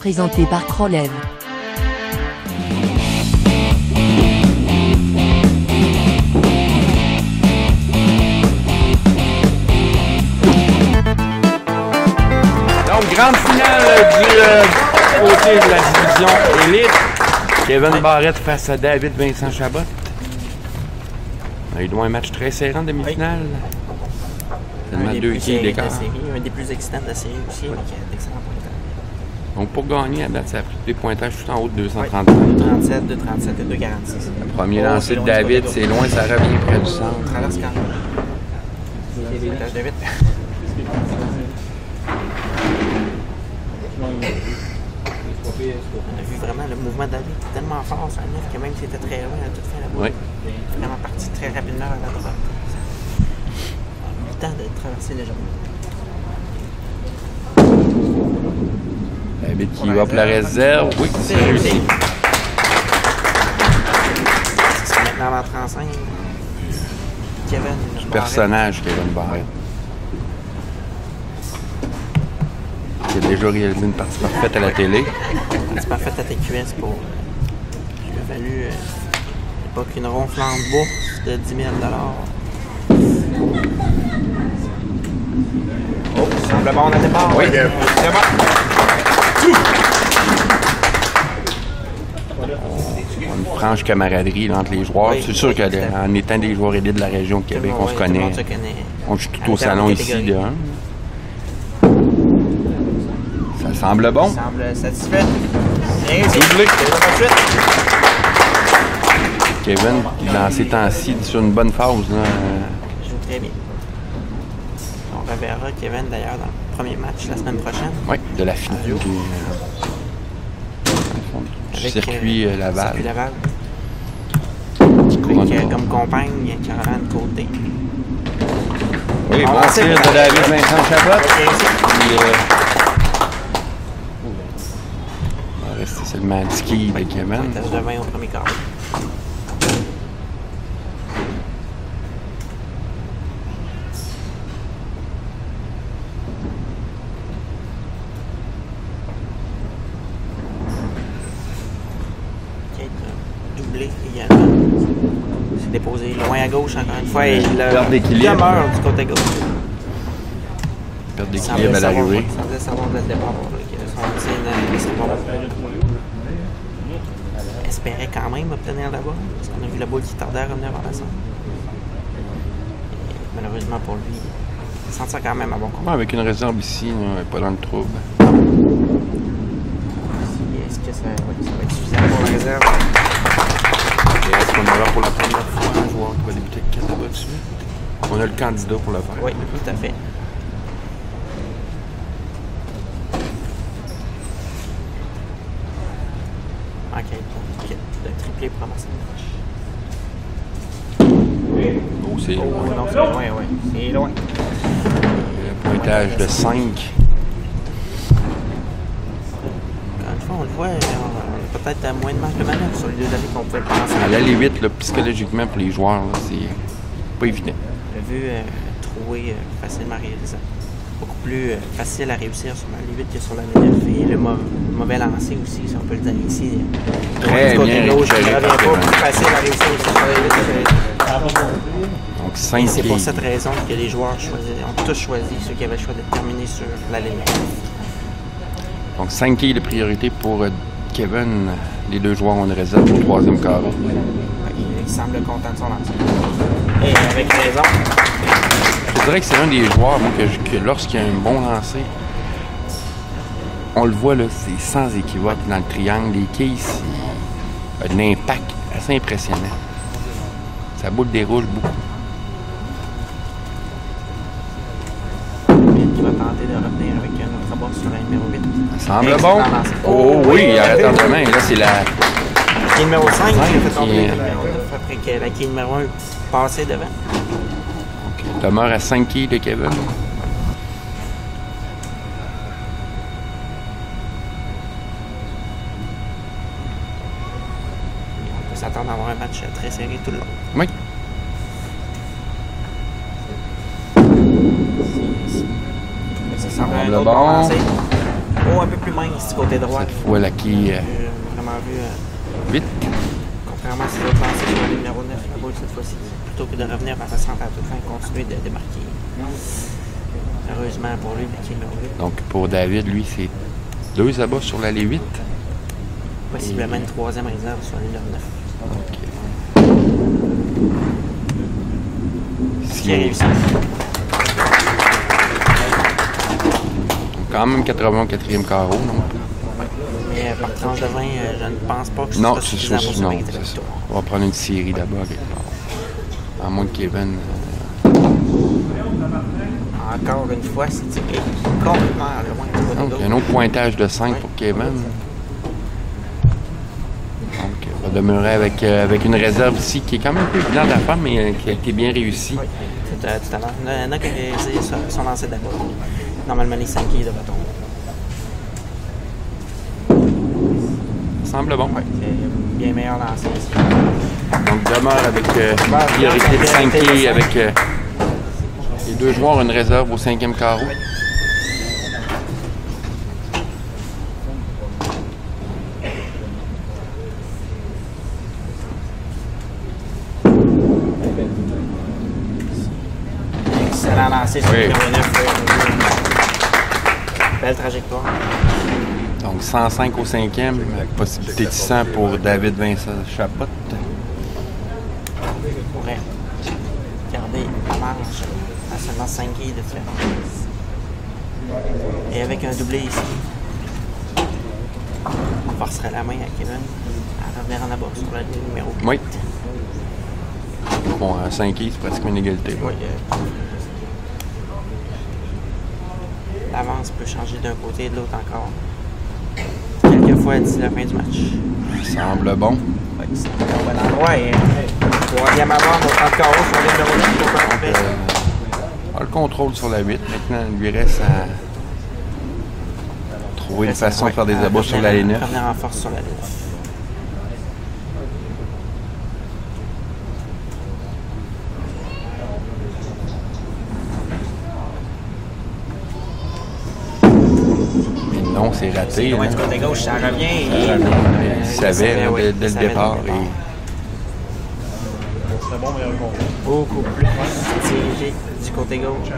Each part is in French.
Présenté par Krolev. Donc, grande finale du côté de la division élite. Kevin Barrette face à David Vincent Chabot. Il doit un match très serrant en demi-finale. Seulement 2 kills d'écart. Un des plus excitants de la série aussi, avec d'excellents pointages. Donc pour gagner, à date, ça a pris des pointages tout en haut de 230. 2,37, 2,37 et 2,46. Le premier lancé de David, c'est loin, ça revient près du centre. On traverse quand même. Les pointages de 8. On a vu vraiment le mouvement de David tellement fort sur la nef que même si c'était très loin, elle a tout fait là-bas. Oui. Vraiment parti très rapidement vers la droite. On a eu le temps de traverser légèrement. David qui va pour la réserve. Oui, c'est réussi. C'est maintenant l'entrée en scène. Kevin. Du personnage, Kevin Barrette. Qui a déjà réalisé une partie parfaite à la télé. C'est parfait à TQS pour. Il a valu pas qu'une ronflante bourse de 10 000 $. Oh, ça semble bon à départ. Oui, c'est bon. Une franche camaraderie là, entre les joueurs. Oui, c'est sûr qu'en étant des joueurs aidés de la région de Québec, on se connaît. On joue tout au salon ici de 1. Ça semble bon. Ça semble satisfait. Réussi. Doublé. C'est Kevin, dans ces temps-ci, sur une bonne phase. Là, il joue très bien. On reverra Kevin d'ailleurs dans le premier match la semaine prochaine. oui, de la finale du circuit Laval. Circuit Laval. Couronne Avec pas. comme compagne Caroline Côté. Oui, On bon lance tir le- de David Vincent Chabot. Réussi. Puis, on va rester seulement 10 kills de Kevin. Pointage de 20 au premier quart. Kate a doublé également. Il s'est déposé loin à gauche encore une fois et il Perte d'équilibre. demeure du côté gauche. Perte Il d'équilibre à semblait l'arrivée. savoir dès le départ là, que son tir n'allait pas bon. Espérait quand même obtenir la balle, parce qu'on a vu la balle qui tardait à revenir vers la centre. Et malheureusement pour lui, il sentait quand même à bon compte. Ouais, avec une réserve ici, là, elle est pas dans le trouble. Est-ce que ça va être suffisant pour la réserve? Et à ce moment-là, pour la première fois, un joueur qui va débuter avec 4 là-bas dessus. On a le candidat pour le faire. Oui, tout à fait. Ok, le triplé pour avancer le match. Oh, c'est Oh, loin. non, c'est loin, oui. C'est loin. Le pointage de 5. Encore une fois, on le voit, on a peut-être à moins de marge de manœuvre sur les deux années qu'on pouvait penser. À l'aller vite, là, psychologiquement, pour les joueurs, là, c'est pas évident. On a vu trouver facilement réalisable. Beaucoup plus facile à réussir sur la 8 que sur la 9. Et le mauvais lancer aussi, si on peut le dire ici. Très Du côté bien gauche, il récupéré ne par revient pas Kevin. plus facile à réussir aussi sur la 8 que Donc 5 Et c'est pour kills. cette raison que les joueurs ont tous choisi ceux qui avaient le choix de terminer sur la ligne. Donc 5 kills de priorité pour Kevin. Les deux joueurs ont une réserve au troisième carré. Il semble content de son lancer. Et avec raison. Je dirais que c'est un des joueurs, moi, que lorsqu'il y a un bon lancer, on le voit, là, c'est sans équivoque dans le triangle. Les quilles, c'est un impact assez impressionnant. Sa boule déroule beaucoup. Qui va tenter de revenir avec un autre bord sur la numéro 8. Ça semble Excellent bon. lancer. Oh oui, arrête en main. Là, c'est la... Qui est numéro 5 qui a fait qui tomber est- le numéro 9 après que la qui est numéro 1 passé devant. demeure à 5 kills de Kevin. On peut s'attendre à avoir un match très serré tout le long. Oui. Ça semble Semble un autre bon. bon lancer. un peu plus mince du côté droit. Cette fois, la qui J'ai vraiment vu, vite. contrairement à ses autres lancers sur le numéro 9, la boule cette fois-ci, plutôt que de revenir vers sa centre à toute fin, continuer de démarquer. Heureusement pour lui, qui est numéro 8. Donc, pour David, lui, c'est 2 abats sur l'allée 8. Possiblement une 3e réserve sur le numéro 9. OK. Qui a réussi. Quand même 80 au 4e carreau, non? Mais par tranche de 20, je ne pense pas que ce Non, soit c'est suffisant sûr, pour se non, mériter la c'est ça. victoire. On va prendre une série d'abord quelque part. À moins que Kevin... Encore une fois, c'est tiré complètement loin du côté Donc, gauche. un autre pointage de 5 pour Kevin. Donc, on va demeurer avec une réserve ici qui est quand même un peu évidente à faire, mais qui a été bien réussie. Oui, tout à l'heure. Il y en a qui a réalisé son lancer d'abord. Normalement, les 5 quilles de bâton. Ça semble bon. Oui, c'est bien meilleur lancé ici. Donc, demeure avec priorité de 5 quilles avec les 2 joueurs, une réserve au 5e carreau. Excellent lancé sur Oui. le numéro 9. Belle trajectoire. Donc, 105 au 5e, possibilité de 100 pour David Vincent Chapotte. Pourrait garder la marge à seulement 5 quilles de différence. Et avec un doublé ici, on forcerait la main à Kevin à revenir en abat sur la ligne numéro 8. Oui. Bon, à 5 quilles, c'est presque une égalité. Oui, l'avance peut changer d'un côté et de l'autre encore. Quelquefois d'ici la fin du match. Ça semble bon. Oui, c'est un bon endroit. Et troisième avant, au 30 carreaux sur le numéro 9 pour Donc, on a le contrôle sur la 8. Maintenant, il lui reste à trouver une façon de faire des abats sur l'allée 9. Revenir en force sur l'allée 9. Mais non, c'est raté. Loin Hein. du côté gauche, ça revient. Et Il savait oui, dès le savait départ. dès le Et beaucoup plus dirigé du côté gauche.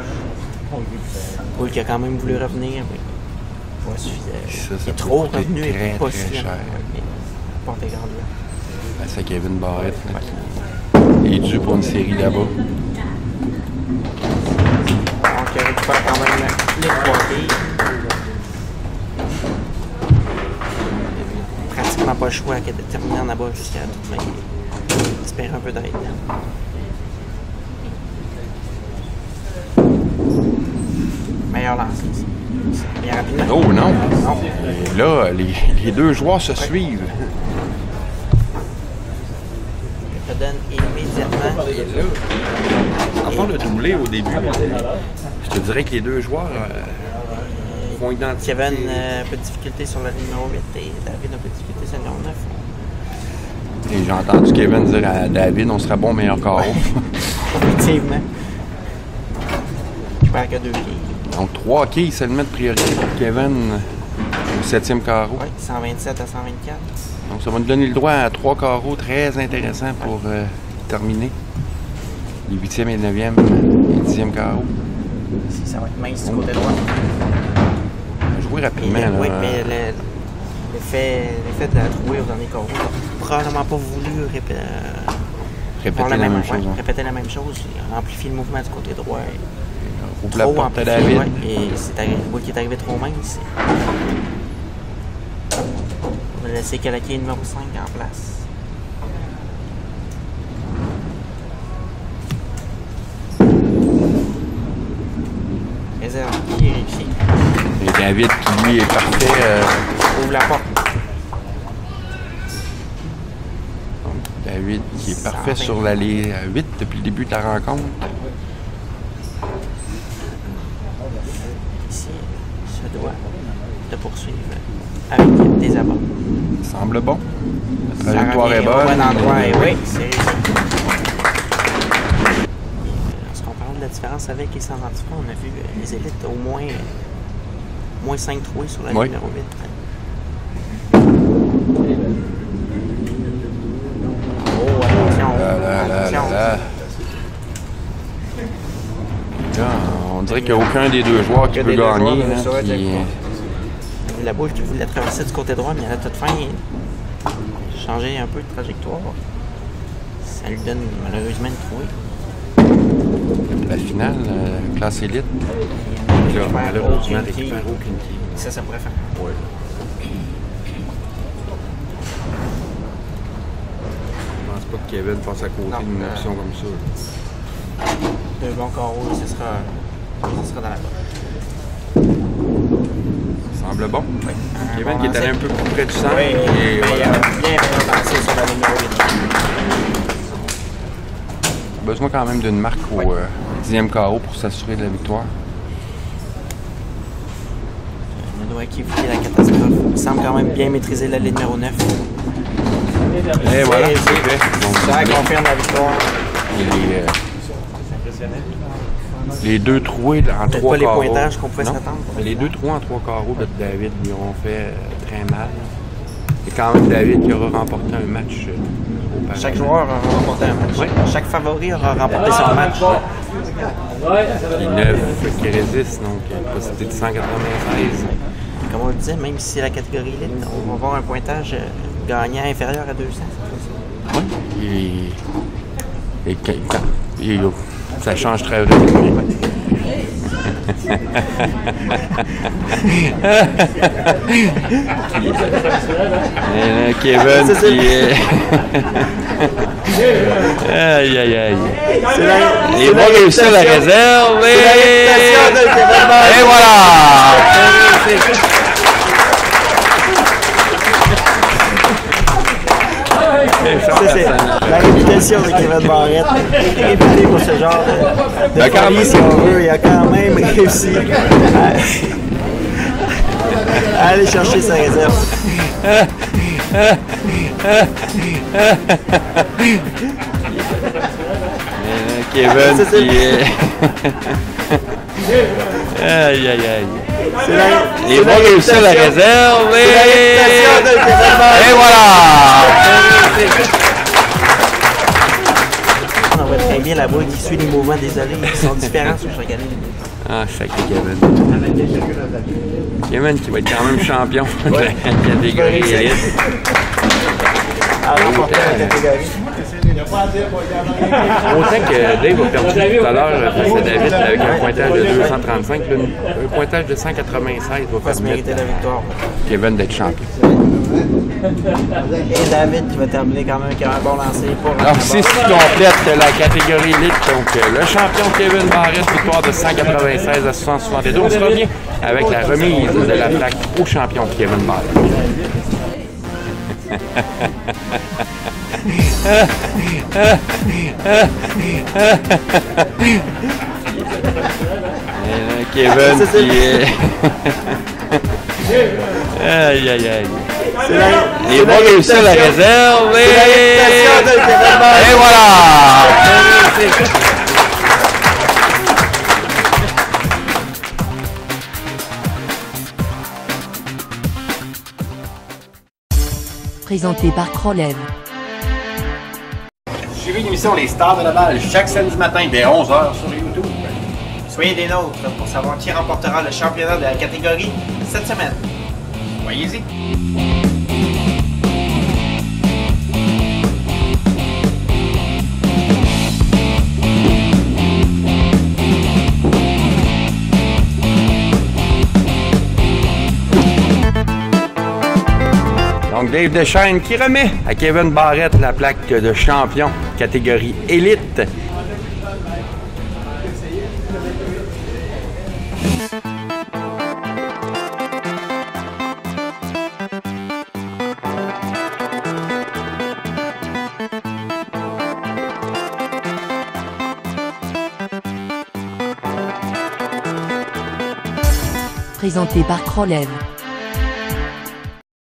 Paul qui a quand même voulu revenir, mais pas suffisant. Ça Il est peut trop coûter revenu et très, pas très suffisamment. cher. Porte garde là. c'est Kevin Barrett là, qui est dû pour une série là-bas. Donc il récupère quand même les 3 quilles. Pratiquement pas le choix que de terminer en abat jusqu'à la toute fin. Il espère un peu d'aide. Meilleur lancer ici. Bien rapidement. Oh non! Non. Et là, les 2 joueurs se suivent. Je te donne immédiatement. À part le doublé au début, je te dirais que les 2 joueurs vont identifier. Kevin a un peu de difficulté sur la ligne numéro 8 et David a un peu de difficulté sur le numéro 9. Et j'ai entendu Kevin dire à David, on serait bon meilleur carreau. Effectivement. Je perds que 2 quilles. Donc 3 quilles seulement de priorité pour Kevin au 7e carreau. Oui, 127 à 124. Donc ça va nous donner le droit à 3 carreaux très intéressants pour terminer. Les 8e et 9e et 10e carreaux. Ici, ça va être mince du côté droit. On va jouer rapidement. Là. Oui, mais l'effet de la trouée au dernier carreau n'a probablement pas voulu Répéter faire la même chose. Hein. répéter la même chose. Il a amplifié le mouvement du côté droit. Ouvre la Trop porte à amplifié, David. ouais, et c'est la boule qui est arrivée trop mince. On va laisser Calaquier numéro 5 en place. Réserve qui est réussi. Et David qui lui est parfait. Ouvre la porte. David qui est parfait sur l'allée 8 depuis le début de la rencontre. Ici, se doit de poursuivre avec des abats. Semble bon. La Ça trajectoire revient est au bonne. bon endroit, et oui, c'est réussi. Lorsqu'on parle de la différence avec et sans antipas, on a vu les élites au moins moins 5 troués sur la Oui. numéro 8. Oh, attention. Attention. Là, on dirait qu'il n'y a aucun des deux joueurs qui peut gagner. Là, La bouche, tu voulais la traverser du côté droit, mais à la toute fin, changer un peu de trajectoire. Ça lui donne malheureusement une trouée. La finale, classe élite. Là, malheureusement, récupère aucune qui. Ça pourrait faire. Oui. Je pense pas que Kevin passe à côté d'une option comme ça. Deux bons carreaux, ce sera dans la poche. Semble bon. Oui. Kevin qui est allé un peu plus près du centre. Oui, Et il voilà. a bien passé sur la numéro 8. Besoin quand même d'une marque au 10e carreau pour s'assurer de la victoire. Nonois qui vit la catastrophe. Il semble quand même bien maîtriser la ligne numéro 9. Et voilà, c'est fait. Donc, Ça confirme la victoire. les deux troués en Peut-être 3 pas les carreaux. pointages qu'on pouvait Non. s'attendre. Les deux trous en 3 carreaux de David lui ont fait très mal. Et quand même David qui aura remporté un match auparavant. Chaque joueur aura remporté un match. Oui. Chaque favori aura remporté son match. Les 9 qui résistent, donc une possibilité de 196. Comme on le disait, même si c'est la catégorie élite, on va avoir un pointage gagnant inférieur à 200. Oui. Et ça change très rapidement. Kevin qui est. Aïe aïe aïe. Il va réussir la réserve et voilà. C'est la réputation de Kevin Barrette. Il est réputé pour ce genre de folie, si on veut. Il a quand même réussi à aller chercher sa réserve. Kevin qui est. Aïe aïe aïe. Il va réussir la réserve et voilà. On voit très bien la boule qui suit les mouvements des allées qui sont différents sur chaque allée. Ah, sacré Kevin. Kevin qui va être quand même champion de la catégorie élite. Autant que Dave a perdu tout à l'heure face à David avec un pointage de 235, un pointage de 196 va Il va se mériter permettre la victoire. Kevin d'être champion. Et David qui va terminer quand même avec un bon lancer pour Alors, c'est ce qui complète la catégorie élite. Donc, le champion Kevin Barrette, victoire de 196 à 172. On se revient avec la remise de la plaque au champion Kevin Barrette. Kevin qui est. Aïe aïe aïe. Il va réussir la réserve et voilà. Présenté par Krolev. Suivez l'émission Les Stars de Laval chaque samedi matin dès 11h sur YouTube. Soyez des nôtres pour savoir qui remportera le championnat de la catégorie cette semaine. Voyez-y. Donc Dave Deschaines qui remet à Kevin Barrette la plaque de champion catégorie élite. Présenté par Krolev.